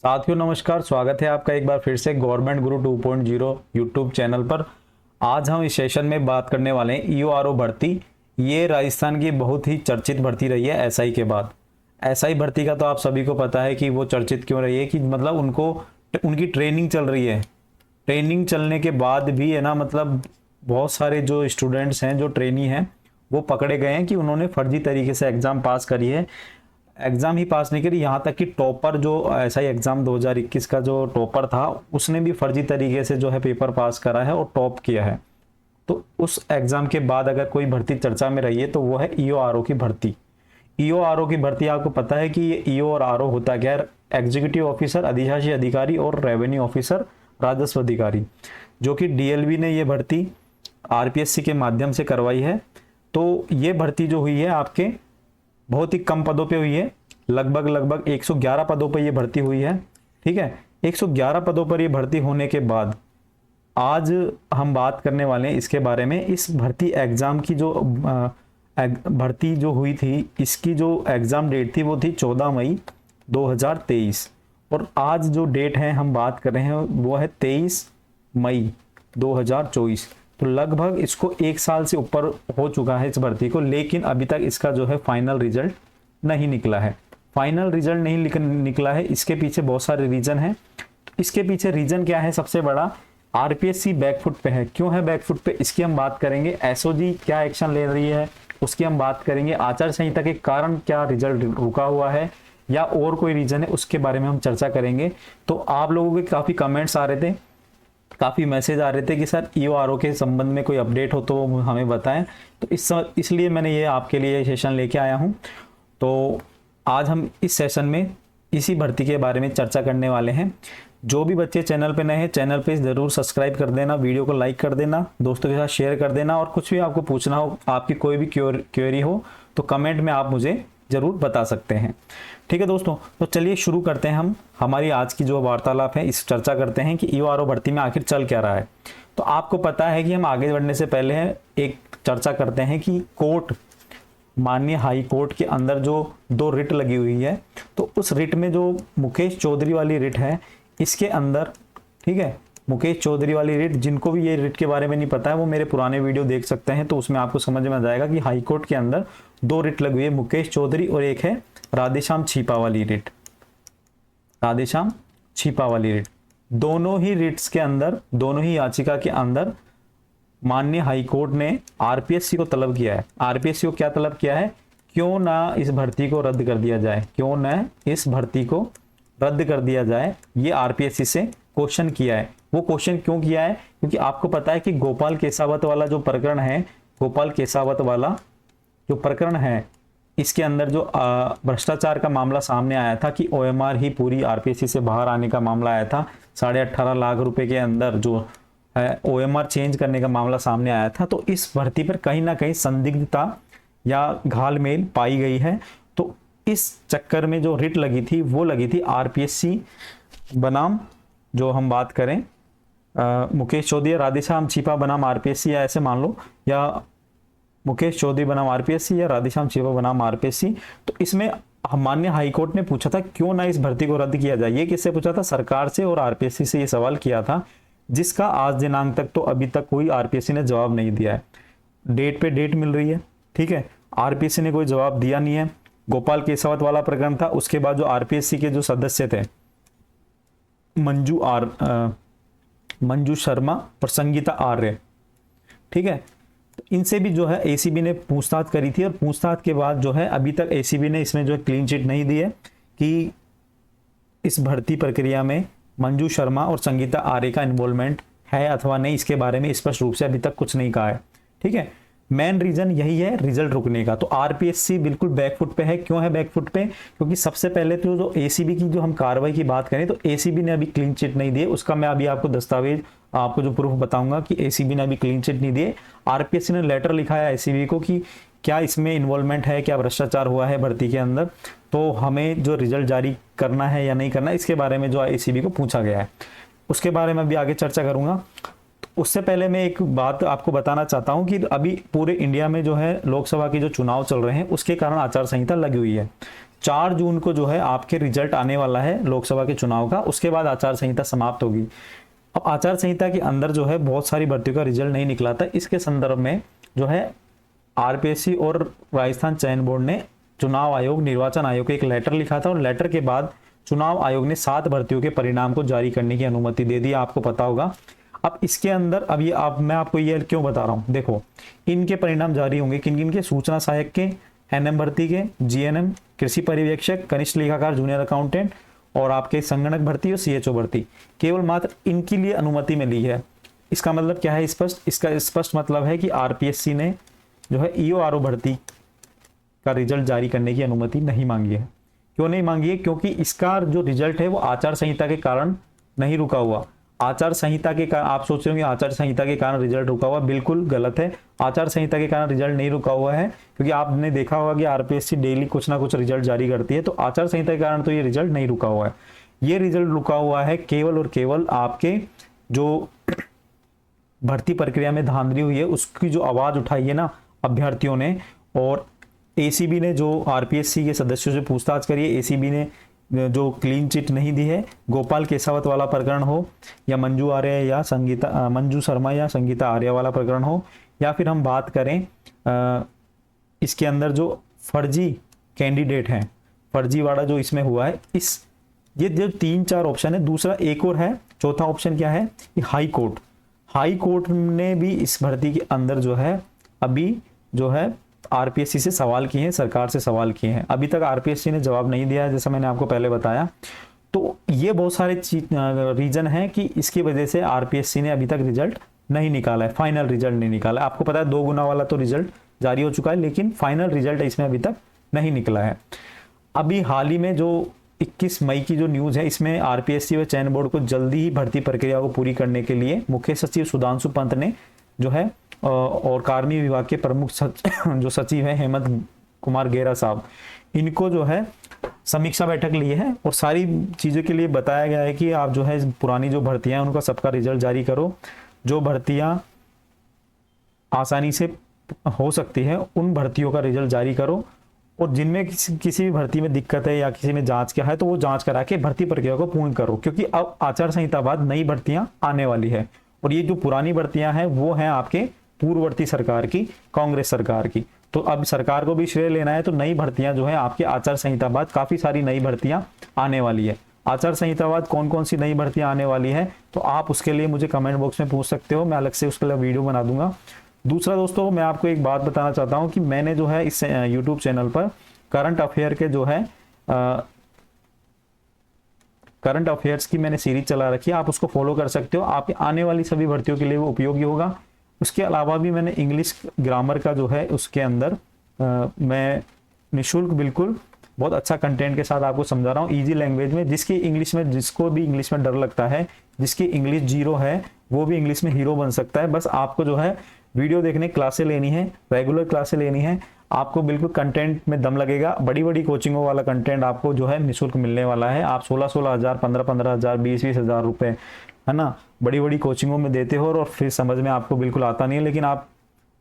साथियों नमस्कार, स्वागत है आपका एक बार फिर से गवर्नमेंट गुरु 2.0 यूट्यूब चैनल पर। आज हम इस सेशन में बात करने वाले हैं ईओआरओ भर्ती। ये राजस्थान की बहुत ही चर्चित भर्ती रही है एसआई के बाद। एसआई भर्ती का तो आप सभी को पता है कि वो चर्चित क्यों रही है, कि मतलब उनकी ट्रेनिंग चल रही है। ट्रेनिंग चलने के बाद भी है ना, मतलब बहुत सारे जो स्टूडेंट्स हैं, जो ट्रेनी हैं, वो पकड़े गए हैं कि उन्होंने फर्जी तरीके से एग्ज़ाम पास करी है। एग्ज़ाम ही पास नहीं करी, यहाँ तक कि टॉपर जो ऐसा ही एग्ज़ाम 2021 का जो टॉपर था, उसने भी फर्जी तरीके से जो है पेपर पास करा है और टॉप किया है। तो उस एग्ज़ाम के बाद अगर कोई भर्ती चर्चा में रही है तो वो है ईओआरओ की भर्ती। ईओआरओ की भर्ती आपको पता है कि ये ईओ और आरओ होता क्या है? एग्जीक्यूटिव ऑफिसर, अधिशासी अधिकारी और रेवेन्यू ऑफिसर, राजस्व अधिकारी, जो कि डीएलवी ने ये भर्ती आरपीएससी के माध्यम से करवाई है। तो ये भर्ती जो हुई है आपके बहुत ही कम पदों पे हुई है, लगभग 111 पदों पर ये भर्ती हुई है। ठीक है, 111 पदों पर ये भर्ती होने के बाद आज हम बात करने वाले हैं इसके बारे में। इस भर्ती एग्जाम की जो भर्ती जो हुई थी, इसकी जो एग्जाम डेट थी वो थी 14 मई 2023 और आज जो डेट है हम बात कर रहे हैं वो है 23 मई 2024। तो लगभग इसको एक साल से ऊपर हो चुका है इस भर्ती को, लेकिन अभी तक इसका जो है फाइनल रिजल्ट नहीं निकला है। फाइनल रिजल्ट नहीं निकला है, इसके पीछे बहुत सारे रीजन हैं। इसके पीछे रीजन क्या है? सबसे बड़ा, आरपीएससी बैकफुट पे है। क्यों है बैकफुट पे, इसकी हम बात करेंगे। एसओजी क्या एक्शन ले रही है उसकी हम बात करेंगे। आचार संहिता के कारण क्या रिजल्ट रुका हुआ है या और कोई रीजन है, उसके बारे में हम चर्चा करेंगे। तो आप लोगों के काफ़ी कमेंट्स आ रहे थे, काफ़ी मैसेज आ रहे थे कि सर ईओआरओ के संबंध में कोई अपडेट हो तो हमें बताएं। तो इसलिए मैंने ये आपके लिए सेशन लेके आया हूँ। तो आज हम इस सेशन में इसी भर्ती के बारे में चर्चा करने वाले हैं। जो भी बच्चे चैनल पे नए हैं, चैनल पे ज़रूर सब्सक्राइब कर देना, वीडियो को लाइक कर देना, दोस्तों के साथ शेयर कर देना, और कुछ भी आपको पूछना हो, आपकी कोई भी क्वेरी हो तो कमेंट में आप मुझे ज़रूर बता सकते हैं। ठीक है दोस्तों, तो चलिए शुरू करते हैं। हम हमारी आज की जो वार्तालाप है, इस चर्चा करते हैं कि ईओआरओ भर्ती में आखिर चल क्या रहा है। तो आपको पता है कि हम आगे बढ़ने से पहले एक चर्चा करते हैं कि कोर्ट, माननीय हाई कोर्ट के अंदर जो 2 रिट लगी हुई है, तो उस रिट में जो मुकेश चौधरी वाली रिट है, इसके अंदर, ठीक है, मुकेश चौधरी वाली रिट, जिनको भी ये रिट के बारे में नहीं पता है वो मेरे पुराने वीडियो देख सकते हैं, तो उसमें आपको समझ में आ जाएगा कि हाई कोर्ट के अंदर 2 रिट लगी हुई है, मुकेश चौधरी और एक है राधेश्याम छिपा वाली रिट। राधेश्याम छिपा वाली रिट, दोनों ही रिट्स के अंदर, दोनों ही याचिका के अंदर माननीय हाई कोर्ट ने आरपीएससी को तलब किया है। आरपीएससी को क्या तलब किया है? क्यों ना इस भर्ती को रद्द कर दिया जाए, क्यों ना इस भर्ती को रद्द कर दिया जाए, ये आरपीएससी से क्वेश्चन किया है। वो क्वेश्चन क्यों किया है? क्योंकि आपको पता है कि गोपाल केसावत वाला जो प्रकरण है, गोपाल केसावत वाला जो प्रकरण है, इसके अंदर जो भ्रष्टाचार का मामला सामने आया था कि ओएमआर ही पूरी आरपीएससी से बाहर आने का मामला आया था, 18.5 लाख रुपए के अंदर जो है ओएमआर चेंज करने का मामला सामने आया था। तो इस भर्ती पर कहीं ना कहीं संदिग्धता या घालमेल पाई गई है। तो इस चक्कर में जो रिट लगी थी वो लगी थी आरपीएससी बनाम, जो हम बात करें मुकेश चौधरी, राधेश्याम छिपा बनाम आरपीएससी, या ऐसे मान लो, या मुकेश चौधरी बनाम आरपीएससी या राधेश्याम छिपा बनाम आरपीएससी। तो इसमें माननीय हाईकोर्ट ने पूछा था क्यों ना इस भर्ती को रद्द किया जाए। ये किससे पूछा था? सरकार से और आरपीएससी से ये सवाल किया था, जिसका आज दिनांक तक तो अभी तक कोई आरपीएससी ने जवाब नहीं दिया है। डेट पे डेट मिल रही है, ठीक है, आरपीएससी ने कोई जवाब दिया नहीं है। गोपाल केसावत वाला प्रकरण था, उसके बाद जो आरपीएससी के जो सदस्य थे, मंजू शर्मा और संगीता आर्य, ठीक है, तो इनसे भी जो है एसीबी ने पूछताछ करी थी, और पूछताछ के बाद जो है अभी तक एसीबी ने इसमें जो है क्लीन चिट नहीं दी है कि इस भर्ती प्रक्रिया में मंजू शर्मा और संगीता आर्य का इन्वॉल्वमेंट है अथवा नहीं, इसके बारे में स्पष्ट रूप से अभी तक कुछ नहीं कहा है। ठीक है, मेन रीजन यही है रिजल्ट रुकने का। तो आरपीएससी बिल्कुल बैकफुट पे है। क्यों है बैकफुट पे? क्योंकि सबसे पहले तो जो एसीबी की जो हम कार्रवाई की बात करें, तो एसीबी ने अभी क्लीन चिट नहीं दी है। उसका मैं अभी आपको दस्तावेज, आपको जो प्रूफ बताऊंगा कि एसीबी ने अभी क्लीन चिट नहीं दिए। आरपीएससी ने लेटर लिखा है एसीबी को कि क्या इसमें इन्वॉल्वमेंट है, क्या भ्रष्टाचार हुआ है भर्ती के अंदर, तो हमें जो रिजल्ट जारी करना है या नहीं करना, इसके बारे में जो एसीबी को पूछा गया है, उसके बारे में भी आगे चर्चा करूंगा। उससे पहले मैं एक बात आपको बताना चाहता हूं कि अभी पूरे इंडिया में जो है लोकसभा के जो चुनाव चल रहे हैं, उसके कारण आचार संहिता लगी हुई है। 4 जून को जो है आपके रिजल्ट आने वाला है लोकसभा के चुनाव का, उसके बाद आचार संहिता समाप्त होगी। अब आचार संहिता के अंदर जो है बहुत सारी भर्तियों का रिजल्ट नहीं निकला था, इसके संदर्भ में जो है आरपीएससी और राजस्थान चयन बोर्ड ने चुनाव आयोग, निर्वाचन आयोग को एक लेटर लिखा था और लेटर के बाद चुनाव आयोग ने 7 भर्तियों के परिणाम को जारी करने की अनुमति दे दी, आपको पता होगा। अब इसके अंदर मैं आपको ये क्यों बता रहा हूं, देखो इनके परिणाम जारी होंगे किन किन के, सूचना सहायक के, एनएम भर्ती के, जीएनएम, कृषि पर्यवेक्षक, कनिष्ठ लेखाकार, जूनियर अकाउंटेंट और आपके संगणक भर्ती और सीएचओ भर्ती, केवल मात्र इनके लिए अनुमति मिली है। इसका मतलब क्या है स्पष्ट, इसका स्पष्ट मतलब है कि आरपीएससी ने जो है ईओआरओ भर्ती का रिजल्ट जारी करने की अनुमति नहीं मांगी है। क्यों नहीं मांगी है? क्योंकि इसका जो रिजल्ट है वो आचार संहिता के कारण नहीं रुका हुआ। आचार संहिता के कारण, आप सोच रहे होंगे आचार संहिता के कारण रिजल्ट रुका हुआ, बिल्कुल गलत है। आचार संहिता के कारण रिजल्ट नहीं रुका हुआ है, क्योंकि आपने देखा होगा कि आरपीएससी डेली कुछ ना कुछ रिजल्ट जारी करती है, तो आचार संहिता के कारण तो ये रिजल्ट नहीं रुका हुआ है। ये रिजल्ट रुका हुआ है केवल और केवल आपके जो भर्ती प्रक्रिया में धांधली हुई है उसकी जो आवाज उठाई है ना अभ्यर्थियों ने, और एसीबी ने जो आरपीएससी के सदस्यों से पूछताछ करी है, एसीबी ने जो क्लीन चिट नहीं दी है, गोपाल केसावत वाला प्रकरण हो या मंजू आर्य या मंजू शर्मा या संगीता आर्य वाला प्रकरण हो, या फिर हम बात करें इसके अंदर जो फर्जी कैंडिडेट हैं, फर्जी वाला जो इसमें हुआ है, ये जो 3-4 ऑप्शन है। दूसरा एक और है, चौथा ऑप्शन क्या है कि हाई कोर्ट ने भी इस भर्ती के अंदर जो है अभी जो है आरपीएससी से सवाल किए हैं, सरकार से सवाल किए हैं। अभी तक आरपीएससी ने जवाब नहीं दिया है, जैसा मैंने आपको पहले बताया। तो ये बहुत सारे रीजन है कि इसकी वजह से आरपीएससी ने अभी तक रिजल्ट नहीं निकाला है, फाइनल रिजल्ट नहीं निकाला है। आपको पता है 2 गुना वाला तो रिजल्ट जारी हो चुका है, लेकिन फाइनल रिजल्ट इसमें अभी तक नहीं निकला है। अभी हाल ही में जो 21 मई की जो न्यूज़ है, इसमें आरपीएससी व चयन बोर्ड को जल्दी ही भर्ती प्रक्रिया को पूरी करने के लिए मुख्य सचिव सुधांशु पंत ने जो है और कार्मिक विभाग के प्रमुख जो सचिव हैं हेमंत कुमार गेरा साहब, इनको जो है समीक्षा बैठक ली है और सारी चीज़ों के लिए बताया गया है कि आप जो है पुरानी जो भर्तियां उनका सबका रिजल्ट जारी करो, जो भर्तियां आसानी से हो सकती है उन भर्तियों का रिजल्ट जारी करो, और जिनमें किसी भी भर्ती में दिक्कत है या किसी में जांच क्या है तो वो जांच करा के भर्ती प्रक्रिया को पूर्ण करो, क्योंकि अब आचार संहिता बाद नई भर्तियां आने वाली है। और ये जो पुरानी भर्तियां हैं वो हैं आपके पूर्ववर्ती सरकार की, कांग्रेस सरकार की। तो अब सरकार को भी श्रेय लेना है, तो नई भर्तियां जो है आपके आचार संहिता बाद काफी सारी नई भर्तियां आने वाली है। आचार संहिता बाद कौन कौन सी नई भर्तियां आने वाली है तो आप उसके लिए मुझे कमेंट बॉक्स में पूछ सकते हो, मैं अलग से उसके लिए वीडियो बना दूंगा। दूसरा दोस्तों, मैं आपको एक बात बताना चाहता हूं कि मैंने जो है इस यूट्यूब चैनल पर करंट अफेयर के जो है करंट अफेयर्स की मैंने सीरीज चला रखी है, आप उसको फॉलो कर सकते हो, आपकी आने वाली सभी भर्तियों के लिए वो उपयोगी होगा। उसके अलावा भी मैंने इंग्लिश ग्रामर का जो है उसके अंदर मैं निःशुल्क बिल्कुल बहुत अच्छा कंटेंट के साथ आपको समझा रहा हूँ इजी लैंग्वेज में, जिसको भी इंग्लिश में डर लगता है, जिसकी इंग्लिश 0 है वो भी इंग्लिश में हीरो बन सकता है। बस आपको जो है वीडियो देखने क्लासें लेनी है, रेगुलर क्लासें लेनी है, आपको बिल्कुल कंटेंट में दम लगेगा। बड़ी बड़ी कोचिंगों वाला कंटेंट आपको जो है निःशुल्क मिलने वाला है। आप 16-16 हज़ार, 15-15 हज़ार, 20-20 हज़ार रुपये है ना बड़ी बड़ी कोचिंगों में देते हो और फिर समझ में आपको बिल्कुल आता नहीं है। लेकिन आप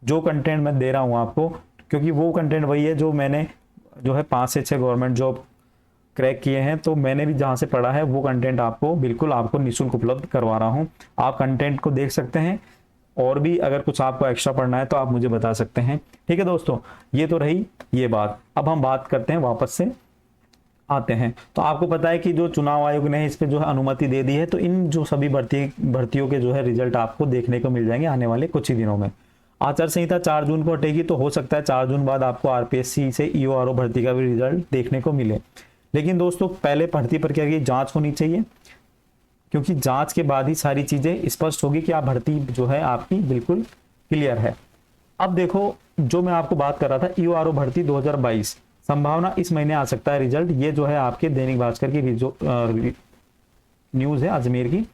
जो कंटेंट मैं दे रहा हूँ आपको, क्योंकि वो कंटेंट वही है जो मैंने जो है 5 से 6 गवर्नमेंट जॉब क्रैक किए हैं, तो मैंने भी जहाँ से पढ़ा है वो कंटेंट आपको बिल्कुल आपको निःशुल्क उपलब्ध करवा रहा हूँ। आप कंटेंट को देख सकते हैं, और भी अगर कुछ आपको एक्स्ट्रा पढ़ना है तो आप मुझे बता सकते हैं। ठीक है दोस्तों, ये तो रही ये बात। अब हम बात करते हैं, वापस से आते हैं। तो आपको पता है कि जो चुनाव आयोग ने इस पे जो है अनुमति दे दी है, तो इन जो सभी भर्तियों के जो है रिजल्ट आपको देखने को मिल जाएंगे आने वाले कुछ ही दिनों में। आचार संहिता 4 जून को हटेगी, तो हो सकता है 4 जून बाद आपको आरपीएससी से ईओआरओ भर्ती का भी रिजल्ट देखने को मिले। लेकिन दोस्तों पहले भर्ती प्रक्रिया की जांच होनी चाहिए, क्योंकि जांच के बाद ही सारी चीजें स्पष्ट होगी कि आप भर्ती जो है आपकी बिल्कुल क्लियर है। अब देखो, जो मैं आपको बात कर रहा था ईओआरओ भर्ती 2022, संभावना इस महीने आ सकता है रिजल्ट। ये जो है आपके दैनिक भास्कर की न्यूज है अजमेर की,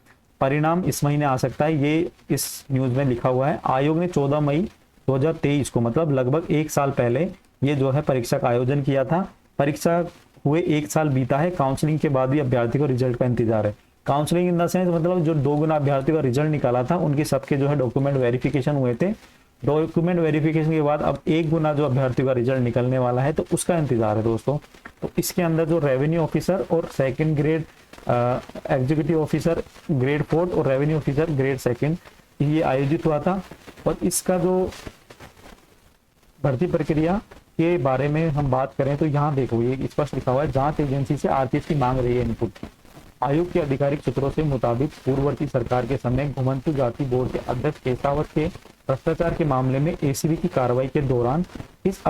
परिणाम इस महीने आ सकता है, ये इस न्यूज में लिखा हुआ है। आयोग ने 14 मई 2023 को, मतलब लगभग 1 साल पहले ये जो है परीक्षा का आयोजन किया था। परीक्षा हुए 1 साल बीता है, काउंसलिंग के बाद भी अभ्यर्थी को रिजल्ट का इंतजार है। काउंसलिंग इन द सेंस मतलब जो 2 गुना अभ्यर्थी का रिजल्ट निकाला था उनके सबके जो है डॉक्यूमेंट वेरिफिकेशन हुए थे, डॉक्यूमेंट वेरिफिकेशन के बाद अब 1 गुना जो अभ्यर्थियों का रिजल्ट निकलने वाला है, तो उसका इंतजार है दोस्तों। तो इसके अंदर जो रेवेन्यू ऑफिसर और second grade executive officer grade 4 और रेवेन्यू ऑफिसर ग्रेड 2 ये आयोजित हुआ था। और इसका जो भर्ती प्रक्रिया के बारे में हम बात करें तो यहाँ देखो ये स्पष्ट लिखा हुआ है, जांच एजेंसी से आरपीएस की मांग रही है इनपुट। आयोग के आधिकारिक सूत्रों से मुताबिक पूर्ववर्ती सरकार के समय घुमंतु जाति बोर्ड के अध्यक्ष केसावत के भ्रष्टाचार के मामले में एसीबी की कार्रवाई के दौरान इस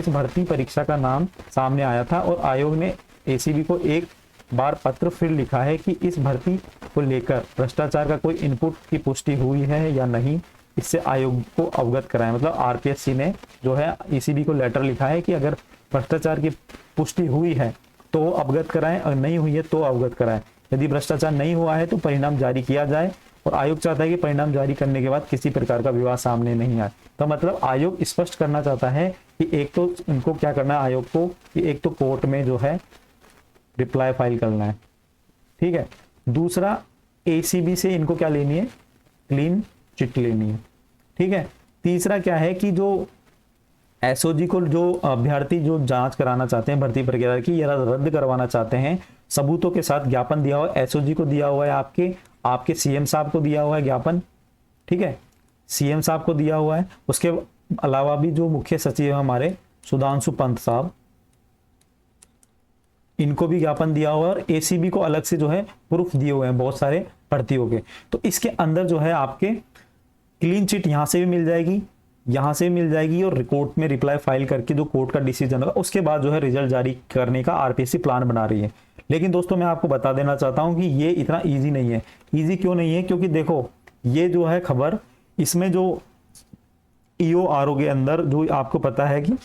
भर्ती परीक्षा का नाम सामने आया था और आयोग ने एसीबी को एक बार पत्र फिर लिखा है कि इस भर्ती को लेकर भ्रष्टाचार का कोई इनपुट की पुष्टि हुई है या नहीं, इससे आयोग को अवगत कराएं। मतलब आरपीएससी ने जो है ईसीबी को लेटर लिखा है कि अगर भ्रष्टाचार की पुष्टि हुई है तो अवगत कराएं, और नहीं हुई है तो अवगत कराएं। यदि भ्रष्टाचार नहीं हुआ है तो परिणाम जारी किया जाए, और आयोग चाहता है कि परिणाम जारी करने के बाद किसी प्रकार का विवाद सामने नहीं आए। तो मतलब आयोग स्पष्ट करना चाहता है कि एक तो इनको क्या करना है आयोग को, कि एक तो कोर्ट में जो है रिप्लाई फाइल करना है, ठीक है। दूसरा एसीबी से इनको क्या लेनी है, क्लीन चिट लेनी है, ठीक है। तीसरा क्या है कि जो एसओजी को जो अभ्यर्थी जो जांच कराना चाहते हैं भर्ती प्रक्रिया की या रद्द करवाना चाहते हैं, सबूतों के साथ ज्ञापन दिया हुआ है। एसओजी को दिया हुआ है, आपके सीएम साहब को दिया हुआ है ज्ञापन, ठीक है, सीएम साहब को दिया हुआ है। उसके अलावा भी जो मुख्य सचिव है हमारे सुधांशु पंत साहब, इनको भी ज्ञापन दिया हुआ है, और एसीबी को अलग से जो है प्रूफ दिए हुए हैं बहुत सारे भर्तियों के। तो इसके अंदर जो है आपके क्लीन चिट यहां से भी मिल जाएगी, यहां से मिल जाएगी, और कोर्ट में रिप्लाई फाइल करके जो कोर्ट का डिसीजन होगा उसके बाद जो है रिजल्ट जारी करने का आरपीएससी प्लान बना रही है। लेकिन दोस्तों मैं आपको बता देना चाहता हूं कि ये इतना इजी नहीं है। इजी क्यों नहीं है, क्योंकि देखो ये जो है खबर, इसमें जो ईओआरओ के अंदर जो आपको पता है कि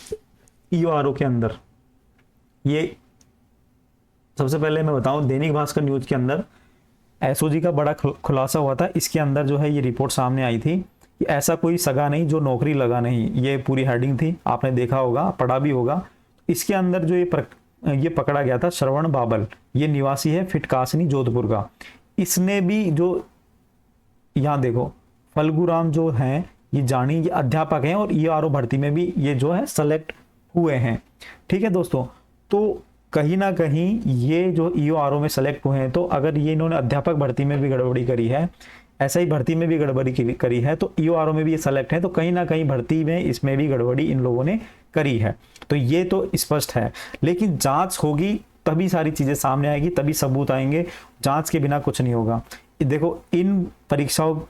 ईओआरओ के अंदर ये सबसे पहले मैं बताऊं, दैनिक भास्कर न्यूज के अंदर एसओजी का बड़ा खुलासा हुआ था। इसके अंदर जो है ये रिपोर्ट सामने आई थी कि ऐसा कोई सगा नहीं जो नौकरी लगा नहीं, ये पूरी हेडिंग थी, आपने देखा होगा, पढ़ा भी होगा। इसके अंदर जो ये पकड़ा गया था श्रवण बाबल, ये निवासी है फिटकासनी जोधपुर का। इसने भी जो यहाँ देखो फल्गुराम जो हैं ये जानी, ये अध्यापक हैं और ईआरओ भर्ती में भी ये जो है सेलेक्ट हुए हैं, ठीक है दोस्तों। तो कहीं ना कहीं ये जो ईओआरओ में सेलेक्ट हुए हैं, तो अगर ये इन्होंने अध्यापक भर्ती में भी गड़बड़ी करी है, ऐसा ही भर्ती में भी गड़बड़ी करी है, तो ईओआरओ में भी ये सेलेक्ट है, तो कहीं ना कहीं भर्ती में इसमें भी गड़बड़ी इन लोगों ने करी है। तो ये तो स्पष्ट है, लेकिन जांच होगी तभी सारी चीजें सामने आएगी, तभी सबूत आएंगे। जांच के बिना कुछ नहीं होगा। देखो इन परीक्षाओं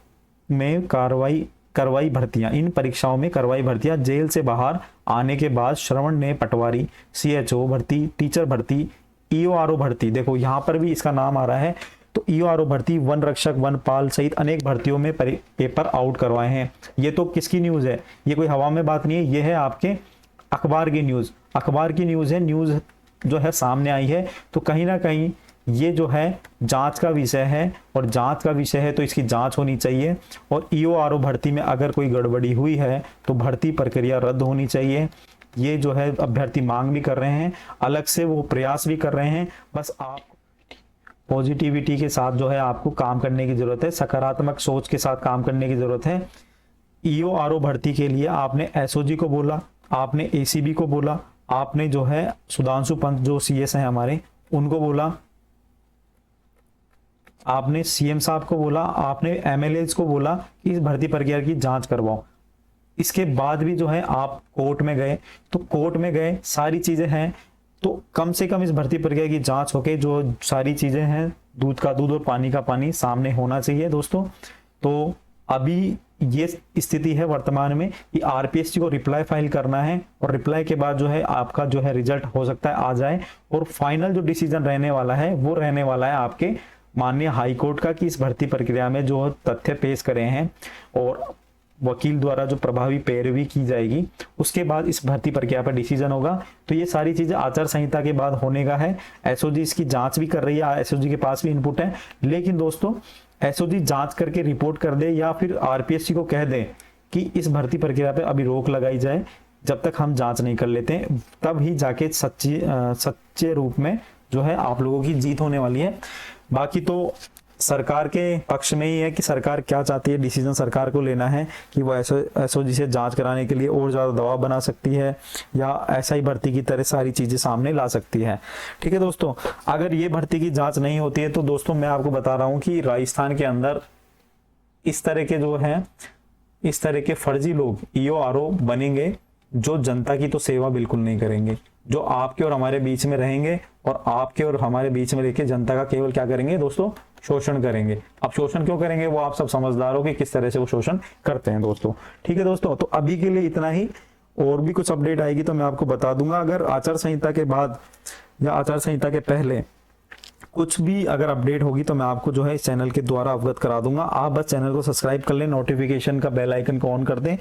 में करवाई भर्तियां, इन परीक्षाओं में करवाई भर्तियां जेल से बाहर आने के बाद श्रवण ने पटवारी, सीएचओ भर्ती, टीचर भर्ती, ईओआरओ भर्ती, देखो यहाँ पर भी इसका नाम आ रहा है, तो ईओआरओ भर्ती, वन रक्षक, वनपाल सहित अनेक भर्तियों में पेपर आउट करवाए हैं। ये तो किसकी न्यूज है, ये कोई हवा में बात नहीं है, ये है आपके अखबार की न्यूज, अखबार की न्यूज है, न्यूज जो है सामने आई है। तो कहीं ना कहीं ये जो है जांच का विषय है, और जांच का विषय है तो इसकी जांच होनी चाहिए। और ईओआरओ भर्ती में अगर कोई गड़बड़ी हुई है तो भर्ती प्रक्रिया रद्द होनी चाहिए। ये जो है अभ्यर्थी मांग भी कर रहे हैं, अलग से वो प्रयास भी कर रहे हैं। बस आप पॉजिटिविटी के साथ जो है आपको काम करने की जरूरत है, सकारात्मक सोच के साथ काम करने की जरूरत है। ईओआरओ भर्ती के लिए आपने एसओजी को बोला, आपने एसीबी को बोला, आपने जो है सुधांशु पंत जो सीएस हैं हमारे उनको बोला, आपने सीएम साहब को बोला, आपने एमएलएज को बोला कि इस भर्ती प्रक्रिया की जांच करवाओ। इसके बाद भी जो है आप कोर्ट में गए, तो कोर्ट में गए, सारी चीजें हैं, तो कम से कम इस भर्ती प्रक्रिया की जांच होके जो सारी चीजें हैं, दूध का दूध और पानी का पानी सामने होना चाहिए दोस्तों। तो अभी ये स्थिति है वर्तमान में कि आरपीएससी को रिप्लाई फाइल करना है, और रिप्लाई के बाद जो है आपका जो है रिजल्ट हो सकता है आ जाए, और फाइनल जो डिसीजन रहने वाला है वो रहने वाला है आपके माननीय हाई कोर्ट का, कि इस भर्ती प्रक्रिया में जो तथ्य पेश करे हैं और वकील द्वारा जो प्रभावी पैरवी की जाएगी, उसके बाद इस भर्ती प्रक्रिया पर डिसीजन होगा। तो ये सारी चीजें आचार संहिता के बाद होने का है। एसओजी इसकी जांच भी कर रही है, एसओजी के पास भी इनपुट है, लेकिन दोस्तों एसओजी जांच करके रिपोर्ट कर दे या फिर आरपीएससी को कह दे कि इस भर्ती प्रक्रिया पर अभी रोक लगाई जाए, जब तक हम जांच नहीं कर लेते हैं, तब ही जाके सच्चे रूप में जो है आप लोगों की जीत होने वाली है। बाकी तो सरकार के पक्ष में ही है कि सरकार क्या चाहती है, डिसीजन सरकार को लेना है कि वो एसओजी से जांच कराने के लिए और ज़्यादा दबाव बना सकती है या ऐसा ही भर्ती की तरह सारी चीज़ें सामने ला सकती है। ठीक है दोस्तों, अगर ये भर्ती की जांच नहीं होती है तो दोस्तों मैं आपको बता रहा हूँ कि राजस्थान के अंदर इस तरह के जो है, इस तरह के फर्जी लोग ईओआरओ बनेंगे जो जनता की तो सेवा बिल्कुल नहीं करेंगे, जो आपके और हमारे बीच में रहेंगे और आपके और हमारे बीच में रहकर जनता का केवल क्या करेंगे दोस्तों, शोषण करेंगे। अब शोषण क्यों करेंगे वो आप सब समझदार हो कि किस तरह से वो शोषण करते हैं दोस्तों। ठीक है दोस्तों, तो अभी के लिए इतना ही, और भी कुछ अपडेट आएगी तो मैं आपको बता दूंगा। अगर आचार संहिता के बाद या आचार संहिता के पहले कुछ भी अगर अपडेट होगी तो मैं आपको जो है इस चैनल के द्वारा अवगत करा दूंगा। आप बस चैनल को सब्सक्राइब कर लें, नोटिफिकेशन का बेल आइकन को ऑन कर दें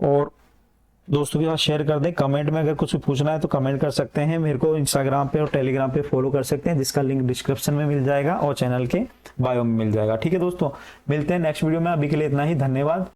और दोस्तों के साथ शेयर कर दें। कमेंट में अगर कुछ पूछना है तो कमेंट कर सकते हैं, मेरे को इंस्टाग्राम पे और टेलीग्राम पे फॉलो कर सकते हैं, जिसका लिंक डिस्क्रिप्शन में मिल जाएगा और चैनल के बायो में मिल जाएगा। ठीक है दोस्तों, मिलते हैं नेक्स्ट वीडियो में, अभी के लिए इतना ही, धन्यवाद।